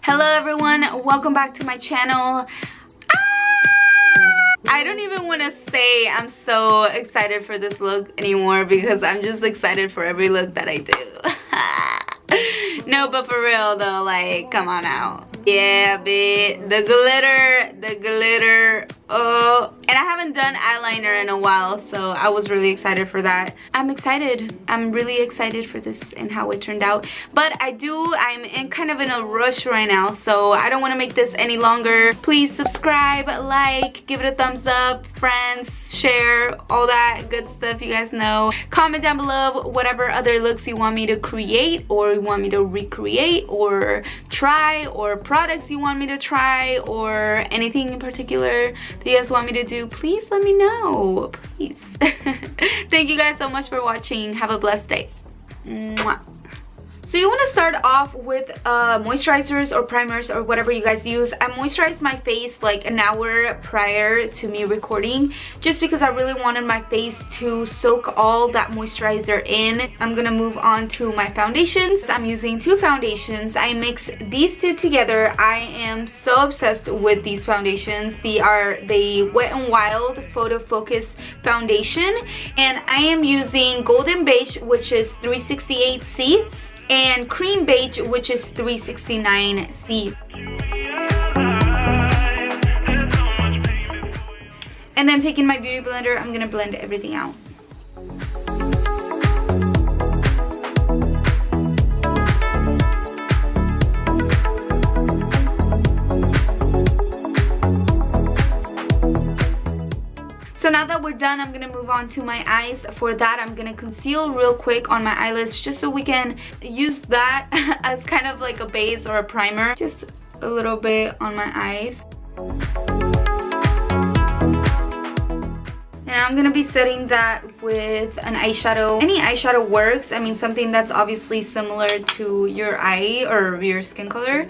Hello everyone, welcome back to my channel. I don't even want to say I'm so excited for this look anymore because I'm just excited for every look that I do. No, but for real though, like, come on out. Yeah, bitch. The glitter. Oh, and I haven't done eyeliner in a while, so I was really excited for that. I'm excited. I'm really excited for this and how it turned out. But I'm in kind of in a rush right now, so I don't want to make this any longer. Please subscribe, like, give it a thumbs up, friends, share, all that good stuff you guys know. Comment down below whatever other looks you want me to create, or you want me to recreate, or try, or products you want me to try, or anything in particular that you guys want me to do. Please let me know, please. Thank you guys so much for watching. Have a blessed day. Mwah. So you want to start off with moisturizers or primers or whatever you guys use. I moisturized my face like an hour prior to me recording just because I really wanted my face to soak all that moisturizer in. I'm gonna move on to my foundations. I'm using two foundations. I mix these two together. I am so obsessed with these foundations. They are the WetnWild Photofocus foundation, and I am using Golden Beige, which is 368C, and Cream Beige, which is 369C. And then taking my beauty blender, I'm gonna blend everything out. So now that we're done, I'm gonna move on to my eyes. For that, I'm gonna conceal real quick on my eyelids just so we can use that as kind of like a base or a primer. Just a little bit on my eyes. And I'm gonna be setting that with an eyeshadow. Any eyeshadow works. I mean, something that's obviously similar to your eye or your skin color.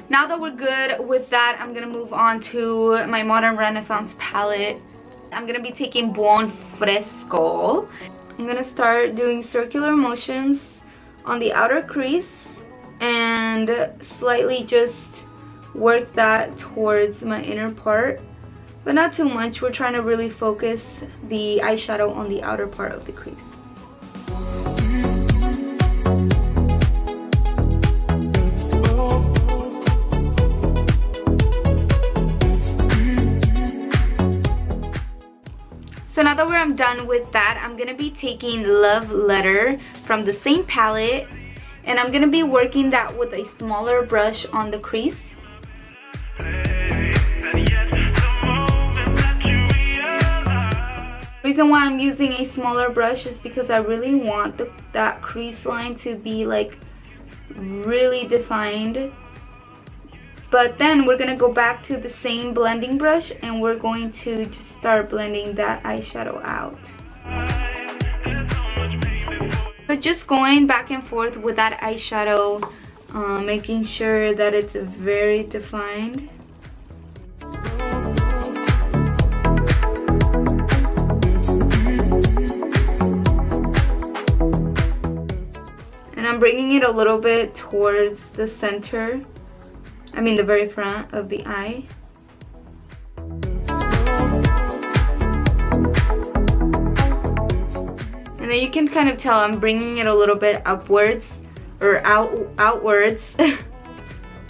Now that we're good with that, I'm gonna move on to my Modern Renaissance palette. I'm gonna be taking Buon Fresco. I'm gonna start doing circular motions on the outer crease and slightly just work that towards my inner part, but not too much. We're trying to really focus the eyeshadow on the outer part of the crease. So now that I'm done with that, I'm going to be taking Love Letter from the same palette, and I'm going to be working that with a smaller brush on the crease. The reason why I'm using a smaller brush is because I really want that crease line to be like really defined. But then we're going to go back to the same blending brush and we're going to just start blending that eyeshadow out. So just going back and forth with that eyeshadow, making sure that it's very defined. And I'm bringing it a little bit towards the center. I mean the very front of the eye. And then you can kind of tell I'm bringing it a little bit upwards or outwards.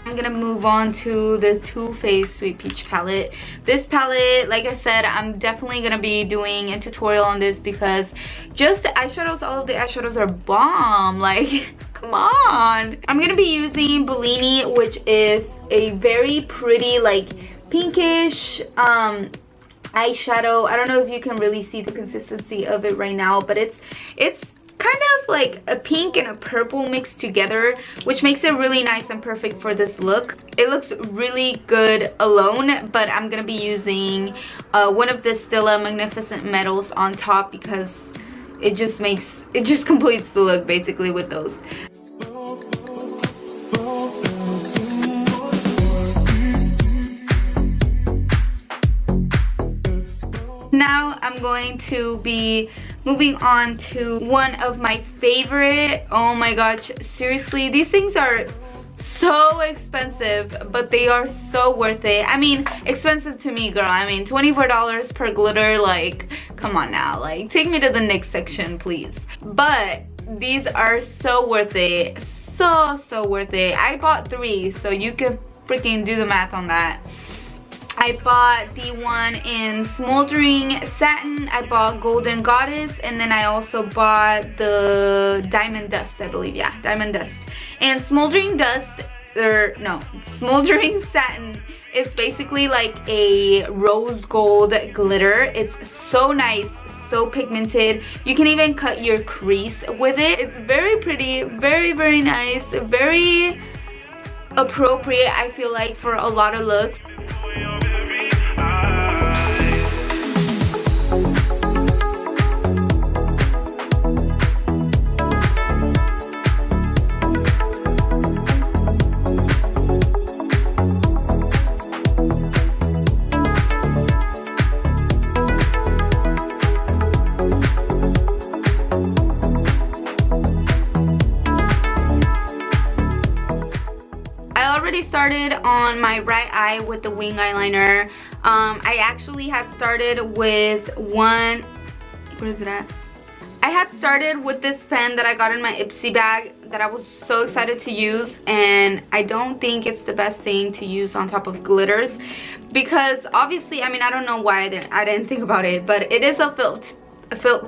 I'm gonna move on to the TooFaced Sweet Peach palette. This palette, like I said, I'm definitely gonna be doing a tutorial on this because just the eyeshadows, all of the eyeshadows are bomb. Like, come on. I'm gonna be using Bellini, which is a very pretty, like, pinkish eyeshadow. I don't know if you can really see the consistency of it right now, but it's kind of like a pink and a purple mixed together, which makes it really nice and perfect for this look. It looks really good alone, but I'm gonna be using one of the Stila Magnificent Metals on top because it just completes the look basically with those. Now I'm going to be moving on to one of my favorite. Oh my gosh, seriously, these things are so expensive, but they are so worth it. I mean, expensive to me, girl. I mean, $24 per glitter, like, come on now, like, take me to the next section, please. But these are so worth it, so worth it. I bought 3, so you can freaking do the math on that. I bought the one in Smoldering Satin, I bought Golden Goddess, and then I also bought the Diamond Dust, I believe. Yeah, Diamond Dust. And Smoldering Dust, or no, Smoldering Satin is basically like a rose gold glitter. It's so nice, so pigmented. You can even cut your crease with it. It's very pretty, very nice, very appropriate, I feel like, for a lot of looks. Started on my right eye with the wing eyeliner. I actually had started with one, where is it at? I had started with this pen that I got in my Ipsy bag that I was so excited to use, and I don't think it's the best thing to use on top of glitters, because obviously, I mean, I don't know why I didn't think about it, but it is a felt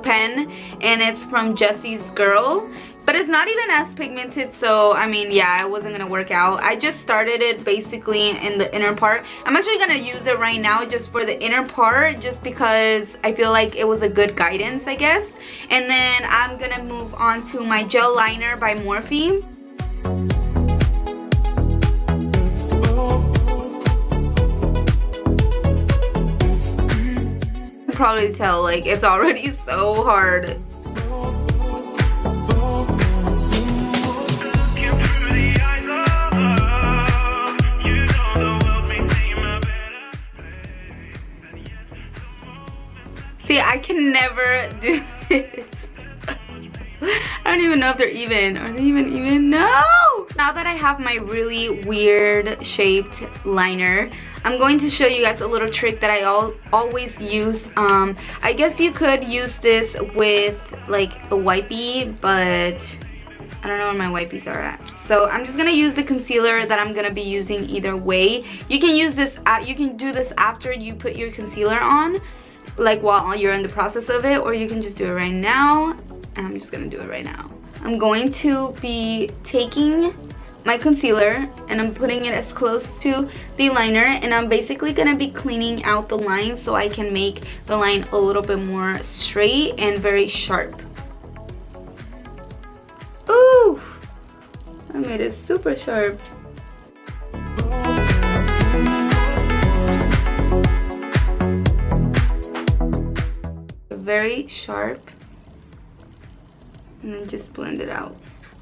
pen, and it's from Jessie's Girl. But it's not even as pigmented, so I mean, yeah, it wasn't gonna work out. I just started it basically in the inner part. I'm actually gonna use it right now just for the inner part, just because I feel like it was a good guidance, I guess. And then I'm gonna move on to my gel liner by Morphe. You can probably tell, like, it's already so hard. See, I can never do this. I don't even know if they're even. Are they even? No! Now that I have my really weird shaped liner, I'm going to show you guys a little trick that I always use. I guess you could use this with like a wipey, but I don't know where my wipies are at. So I'm just gonna use the concealer that I'm gonna be using either way. You can use this, you can do this after you put your concealer on, like while you're in the process of it, or you can just do it right now. And I'm just gonna do it right now. I'm going to be taking my concealer and I'm putting it as close to the liner, and I'm basically gonna be cleaning out the line so I can make the line a little bit more straight and very sharp. Ooh, I made it super sharp. Very sharp, and then just blend it out.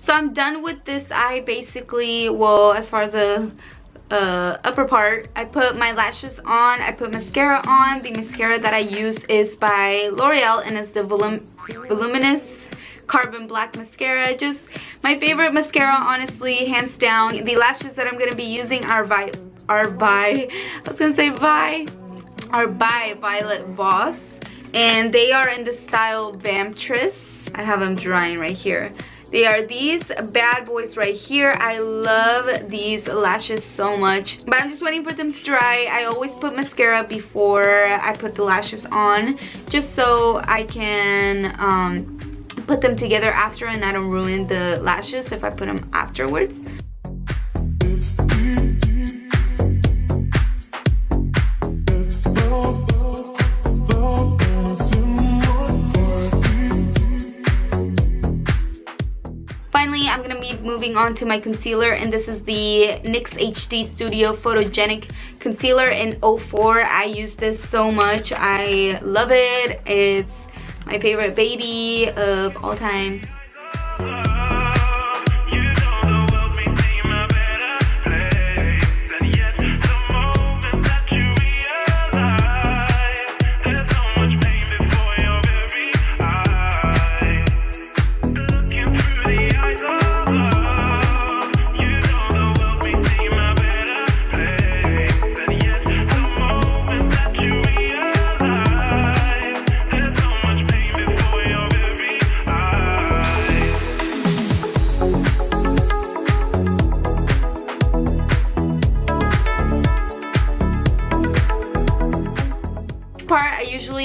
So I'm done with this eye basically. Well, as far as the upper part, I put my lashes on, I put mascara on. The mascara that I use is by L'Oreal, and it's the Voluminous Carbon Black Mascara. Just my favorite mascara, honestly, hands down. The lashes that I'm gonna be using are by Violet Voss, and they are in the style Vamptress. I have them drying right here. They are these bad boys right here. I love these lashes so much, but I'm just waiting for them to dry. I always put mascara before I put the lashes on, just so I can put them together after and I don't ruin the lashes if I put them afterwards. Finally, I'm gonna be moving on to my concealer, and this is the NYX HD Studio Photogenic Concealer in 04. I use this so much. I love it. It's my favorite baby of all time.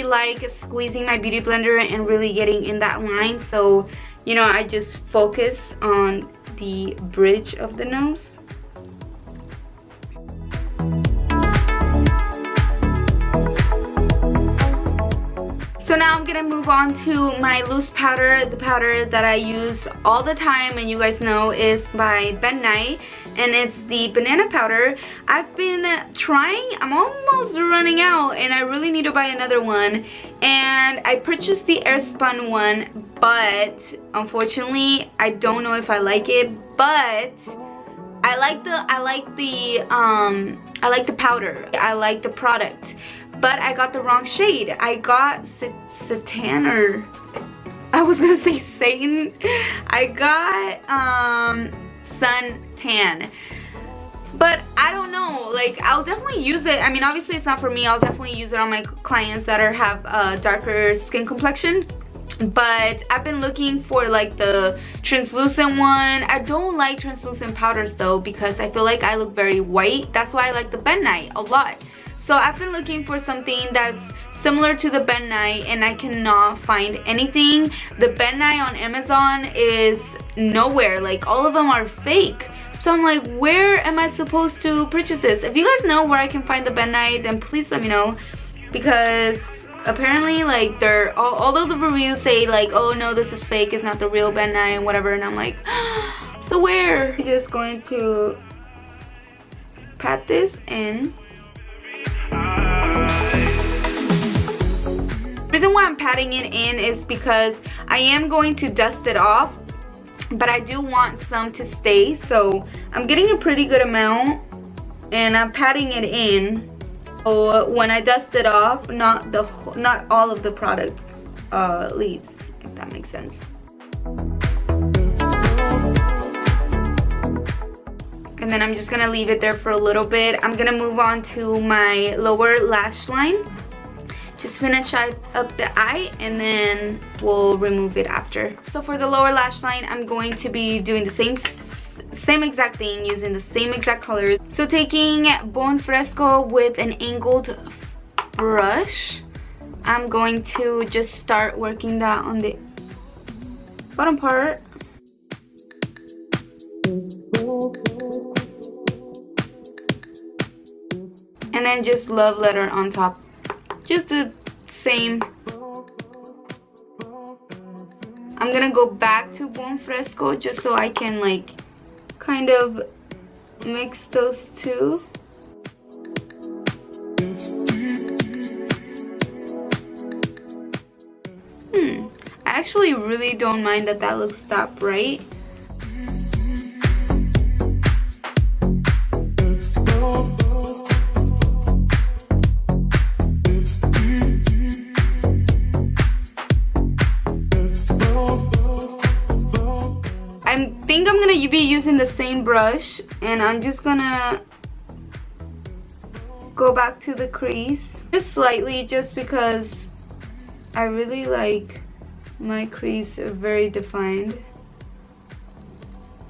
like squeezing my beauty blender and really getting in that line, so you know, I just focus on the bridge of the nose. So now I'm gonna move on to my loose powder. The powder that I use all the time, and you guys know, is by WetnWild, and it's the banana powder. I've been trying, I'm almost running out, and I really need to buy another one. And I purchased the airspun one, but unfortunately I don't know if I like it, but I like the powder. I like the product, but I got the wrong shade. I got Satan, or I was gonna say Satan. I got sun tan, but I don't know, like I'll definitely use it. I mean, obviously it's not for me. I'll definitely use it on my clients that have a darker skin complexion. But I've been looking for like the translucent one. I don't like translucent powders though, because I feel like I look very white. That's why I like the WetnWild a lot. So I've been looking for something that's similar to the WetnWild, and I cannot find anything. The WetnWild on Amazon is nowhere. Like, all of them are fake. So I'm like, where am I supposed to purchase this? If you guys know where I can find the WetnWild, then please let me know, because apparently, like, they're although the reviews say like, oh no, this is fake, it's not the real WetnWild and whatever, and I'm like, so where? I'm just going to pat this in. The reason why I'm patting it in is because I am going to dust it off, but I do want some to stay, so I'm getting a pretty good amount and I'm patting it in. So when I dust it off, not all of the product leaves, if that makes sense. And then I'm just gonna leave it there for a little bit. I'm gonna move on to my lower lash line. Just finish up the eye, and then we'll remove it after. So for the lower lash line, I'm going to be doing the same exact thing, using the same exact colors. So taking Buon Fresco with an angled brush, I'm going to just start working that on the bottom part. And then just love letter on top. Just the same. I'm gonna go back to Buon Fresco just so I can like kind of mix those two. I actually really don't mind that looks that bright. I think I'm gonna be using the same brush, and I'm just gonna go back to the crease just slightly, just because I really like my crease very defined.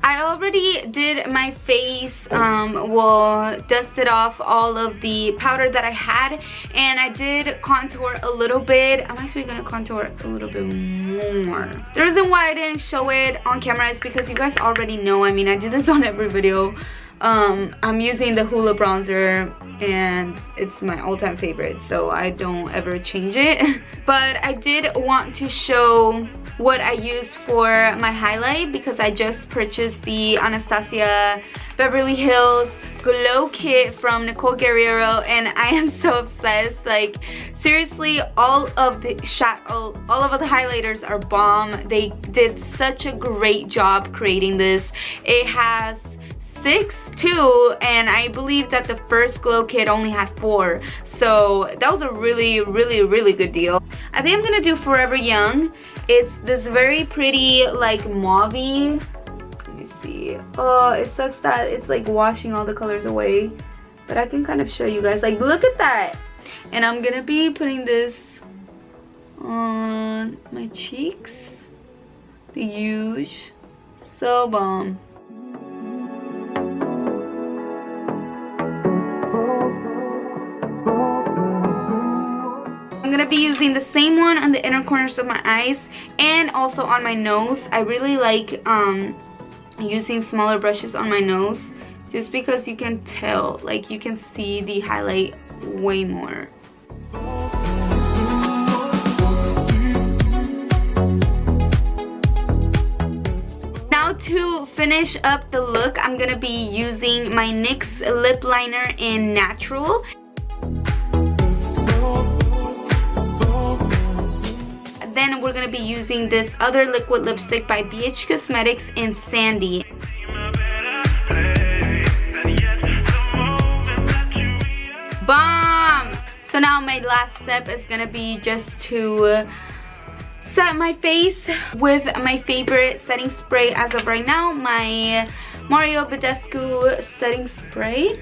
I already did my face, dusted off all of the powder that I had, and I did contour a little bit. I'm actually gonna contour a little bit more. The reason why I didn't show it on camera is because you guys already know, I mean, I do this on every video. I'm using the Hoola bronzer, and it's my all-time favorite, so I don't ever change it. But I did want to show what I used for my highlight, because I just purchased the Anastasia Beverly Hills Glow Kit from Nicole Guerriero, and I am so obsessed. Like, seriously, all of the highlighters are bomb. They did such a great job creating this. It has 6 too, and I believe that the first glow kit only had 4, so that was a really good deal. I think I'm gonna do Forever Young. It's this very pretty like mauve-y. Let me see. Oh, it sucks that it's like washing all the colors away, but I can kind of show you guys. Like, look at that. And I'm gonna be putting this on my cheeks. The huge, so bomb. I'm gonna be using the same one on the inner corners of my eyes and also on my nose. I really like using smaller brushes on my nose just because you can tell, like you can see the highlight way more. Now to finish up the look, I'm gonna be using my NYX lip liner in Natural. Then we're gonna be using this other liquid lipstick by BH Cosmetics in Sandy. Bomb! So now my last step is gonna be just to set my face with my favorite setting spray as of right now, my Mario Badescu setting spray.